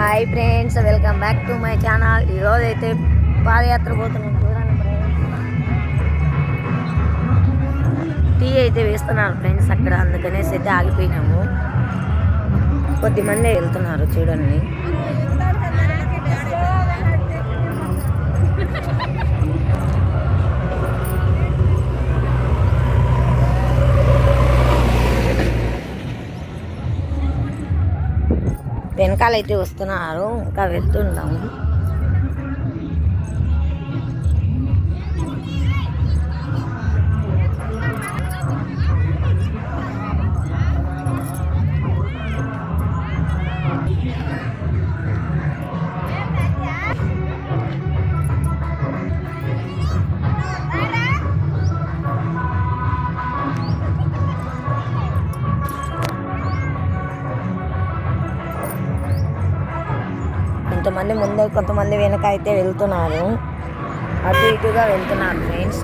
Hi friends, welcome back to my channel. ఈరోజు అయితే పాదయాత్ర పోతున్నాం. చూడండి ఫ్రెండ్స్, టీ అయితే వేస్తున్నారు ఫ్రెండ్స్ అక్కడ, అందుకనేసి అయితే ఆగిపోయినాము. కొద్దిమంది వెళ్తున్నారు చూడండి. వెనకాలైతే వస్తున్నారు, ఇంకా వెళ్తున్నాము. కొంతమంది ముందు, కొంతమంది వెనక అయితే వెళ్తున్నారు. అటు ఇటుగా వెళ్తున్నారు ఫ్రెండ్స్.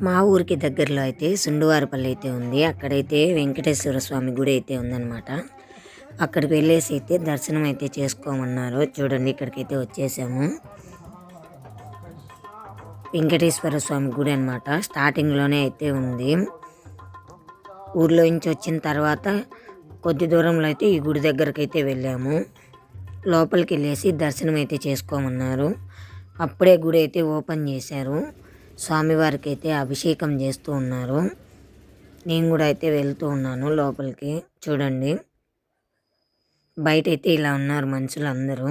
మా ఊరికి దగ్గరలో అయితే సుండువారిపల్లి అయితే ఉంది. అక్కడైతే వెంకటేశ్వర స్వామి గుడి అయితే ఉందన్నమాట. అక్కడికి వెళ్ళేసి అయితే దర్శనం అయితే చేసుకోమన్నారు. చూడండి, ఇక్కడికైతే వచ్చేసాము. వెంకటేశ్వర స్వామి గుడి అనమాట. స్టార్టింగ్లోనే అయితే ఉంది. ఊర్లో నుంచి వచ్చిన తర్వాత కొద్ది దూరంలో అయితే ఈ గుడి దగ్గరకు అయితే వెళ్ళాము. లోపలికి వెళ్ళేసి దర్శనం అయితే చేసుకోమన్నారు. అప్పుడే గుడి అయితే ఓపెన్ చేశారు. స్వామివారికి అయితే అభిషేకం చేస్తూ ఉన్నారు. నేను కూడా అయితే వెళ్తూ ఉన్నాను లోపలికి. చూడండి, బయట అయితే ఇలా ఉన్నారు మనుషులు అందరూ.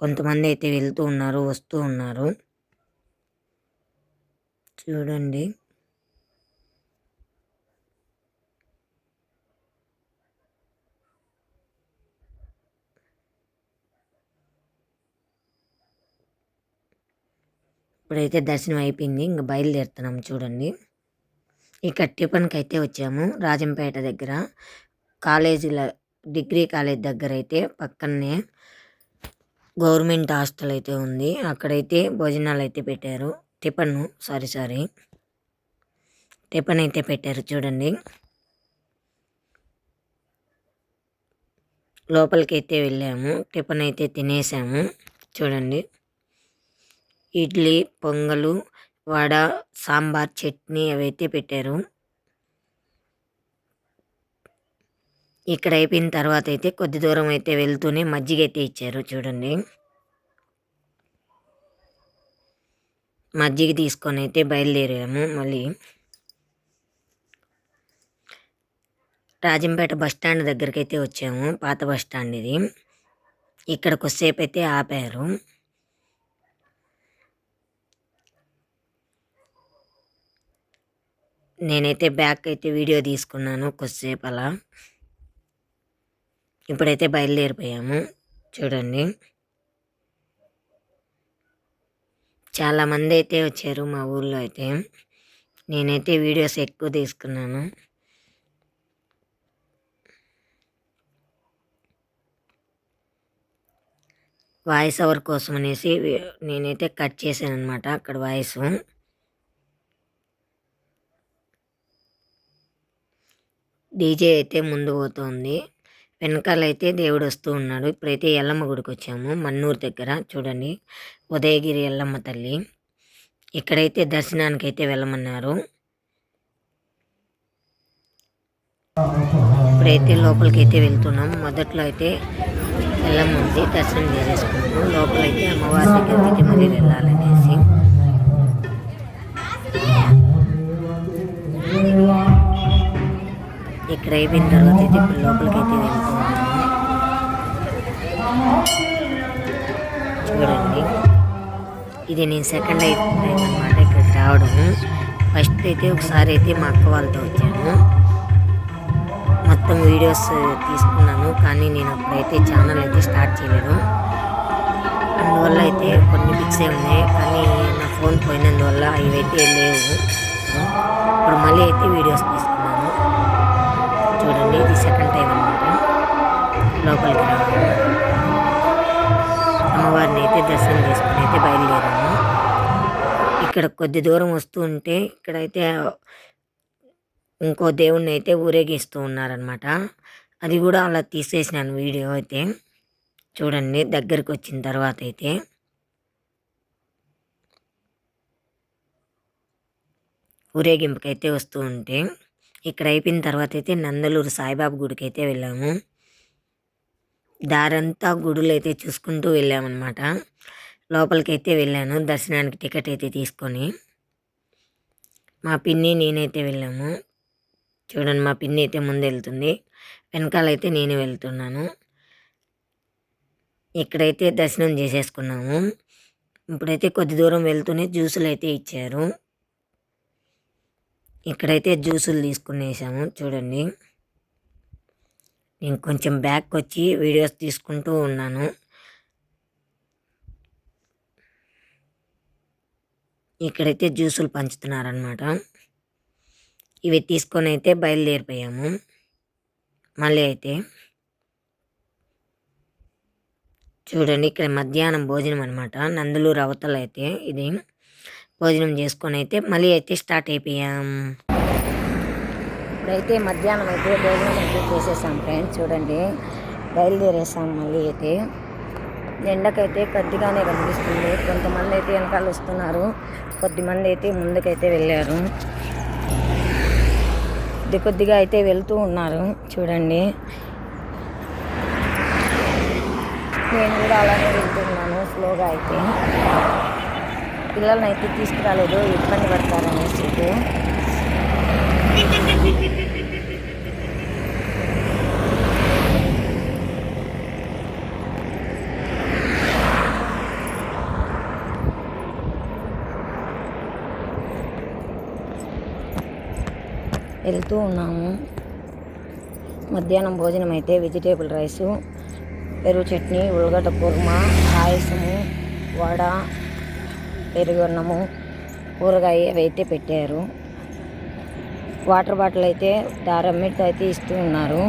కొంతమంది అయితే వెళ్తూ ఉన్నారు, వస్తూ ఉన్నారు. చూడండి, ఇప్పుడైతే దర్శనం అయిపోయింది, ఇంకా బయలుదేరుతున్నాం. చూడండి, ఇక్కడ టిఫిన్కి అయితే వచ్చాము. రాజంపేట దగ్గర కాలేజీల డిగ్రీ కాలేజ్ దగ్గర అయితే పక్కనే గవర్నమెంట్ హాస్టల్ అయితే ఉంది. అక్కడైతే భోజనాలు అయితే పెట్టారు. టిఫిన్ అయితే పెట్టారు. చూడండి, లోపలికి అయితే వెళ్ళాము. టిఫిన్ అయితే తినేసాము. చూడండి, ఇడ్లీ, పొంగలు, వడ, సాంబార్, చట్నీ అవైతే పెట్టారు. ఇక్కడ అయిపోయిన తర్వాత అయితే కొద్ది దూరం అయితే వెళ్తూనే మజ్జిగ అయితే ఇచ్చారు. చూడండి, మజ్జిగ తీసుకొని అయితే బయలుదేరాము. మళ్ళీ రాజంపేట బస్టాండ్ దగ్గరికి అయితే వచ్చాము. పాత బస్టాండ్ ఇది. ఇక్కడ కొద్దిసేపు అయితే ఆపారు. నేనైతే బ్యాక్ అయితే వీడియో తీసుకున్నాను కొద్దిసేపు అలా. ఇప్పుడైతే బయలుదేరిపోయాము. చూడండి, చాలామంది అయితే వచ్చారు మా ఊళ్ళో అయితే. నేనైతే వీడియోస్ ఎక్కువ తీసుకున్నాను. వాయిస్ ఓవర్ కోసం అనేసి నేనైతే కట్ చేశాను అనమాట అక్కడ వాయిస్. డీజే అయితే ముందు పోతుంది, వెనకాలైతే దేవుడు వస్తూ ఉన్నాడు. ఇప్పుడైతే ఎల్లమ్మ గుడికి వచ్చాము, మన్నూరు దగ్గర. చూడండి, ఉదయగిరి ఎల్లమ్మ తల్లి. ఇక్కడైతే దర్శనానికి అయితే వెళ్ళమన్నారు. ఇప్పుడైతే లోపలికి అయితే వెళ్తున్నాం. మొదట్లో అయితే ఎల్లమ్మ ఉంది, దర్శనం చేసేసుకున్నాము. లోపలైతే అమ్మవారి దగ్గరికి అయితే మళ్ళీ వెళ్ళాలనేసి. ఇక్కడ అయిపోయిన తర్వాత అయితే ఇప్పుడు లోపలికి అయితే వెళ్తున్నాము. చూడండి, ఇది నేను సెకండ్ టైం అనమాట ఇక్కడికి రావడము. ఫస్ట్ అయితే ఒకసారి అయితే మా అక్క వాళ్ళతో వచ్చాను. మొత్తం వీడియోస్ తీసుకున్నాను, కానీ నేను అప్పుడైతే ఛానల్ అయితే స్టార్ట్ చేయలేదు. అందువల్ల అయితే కొన్ని పిక్సే ఉన్నాయి, కానీ నా ఫోన్ పోయినందువల్ల ఇవైతే లేవు. ఇప్పుడు మళ్ళీ అయితే వీడియోస్ తీసుకున్నాను. చూడండి, ఇది సెకండ్ టైం అనమాట లోపలికి రావడం. అమ్మవారిని అయితే దర్శనం చేసుకుని అయితే బయలుదేరాము. ఇక్కడ కొద్ది దూరం వస్తూ ఉంటే ఇక్కడైతే ఇంకో దేవుణ్ణి అయితే ఊరేగిస్తూ ఉన్నారనమాట. అది కూడా అలా తీసేసినాను వీడియో అయితే. చూడండి దగ్గరికి వచ్చిన తర్వాత అయితే ఊరేగింపుకైతే వస్తూ ఉంటే ఇక్కడ అయిపోయిన తర్వాత అయితే నందలూరు సాయిబాబా గుడికి అయితే వెళ్ళాము. దారంతా గుడులు అయితే చూసుకుంటూ వెళ్ళామన్నమాట. లోపలికైతే వెళ్ళాను దర్శనానికి టికెట్ అయితే తీసుకొని. మా పిన్ని నేనైతే వెళ్ళాము. చూడండి మా పిన్ని అయితే ముందు వెళ్తుంది, వెనకాలైతే నేను వెళ్తున్నాను. ఇక్కడైతే దర్శనం చేసేసుకున్నాము. ఇప్పుడైతే కొద్ది దూరం వెళ్తూనే జ్యూసులు అయితే ఇచ్చారు. ఇక్కడైతే జ్యూసులు తీసుకునేసాము. చూడండి నేను కొంచెం బ్యాక్ వచ్చి వీడియోస్ తీసుకుంటూ ఉన్నాను. ఇక్కడైతే జ్యూసులు పంచుతున్నారనమాట. ఇవి తీసుకొని అయితే బయలుదేరిపోయాము. మళ్ళీ అయితే చూడండి ఇక్కడ మధ్యాహ్నం భోజనం అనమాట. నందలూరు అవతల అయితే ఇది భోజనం చేసుకొని అయితే మళ్ళీ అయితే స్టార్ట్ అయిపోయాం. ఇప్పుడైతే మధ్యాహ్నం అయితే భోజనం అయితే చేసేసాం ఫ్రెండ్స్. చూడండి బయలుదేరేసాం. మళ్ళీ అయితే ఎండకైతే కొద్దిగానే కనిపిస్తుంది. కొంతమంది అయితే వెనకాల వస్తున్నారు, కొద్దిమంది అయితే ముందుకైతే వెళ్ళారు. కొద్దిగా అయితే వెళ్తూ ఉన్నారు. చూడండి నేను కూడా అలానే వెళ్తున్నాను స్లోగా అయితే. పిల్లల్ని అయితే తీసుకురాలేదు, ఇబ్బంది పడతారనేసి అయితే. వెళ్తూ ఉన్నాము. మధ్యాహ్నం భోజనం అయితే వెజిటేబుల్ రైసు, పెరుగు చట్నీ, ఉల్లగడ్డ కుర్మా, పాయసము, వడ, పెరుగన్నము, కూరగాయ అవి అయితే పెట్టారు. వాటర్ బాటిల్ అయితే దారమ్మిట్ అయితే ఇస్తూ ఉన్నారు.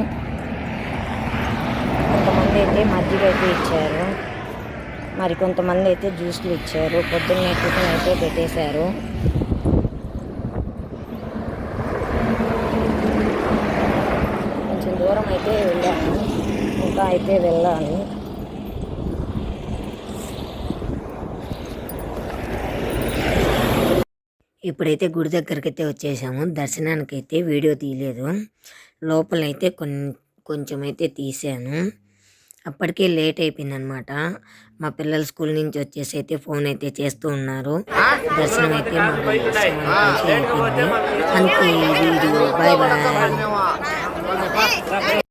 కొంతమంది అయితే మజ్జిగ అయితే ఇచ్చారు, మరి కొంతమంది అయితే జ్యూస్లు ఇచ్చారు. పొద్దున్నే టిఫిన్ అయితే పెట్టేశారు. కొంచెం దూరం అయితే వెళ్ళాము, ఇంకా అయితే వెళ్ళాలి. ఇప్పుడైతే గుడి దగ్గరికి అయితే వచ్చేసాము. దర్శనానికి అయితే వీడియో తీయలేదు, లోపలైతే కొంచెం అయితే తీసాను. అప్పటికే లేట్ అయిపోయిందనమాట. మా పిల్లలు స్కూల్ నుంచి వచ్చేసి అయితే ఫోన్ అయితే చేస్తూ ఉన్నారు. దర్శనం అయితే అయిపోయింది. అంతే వీడియో. Bye bye.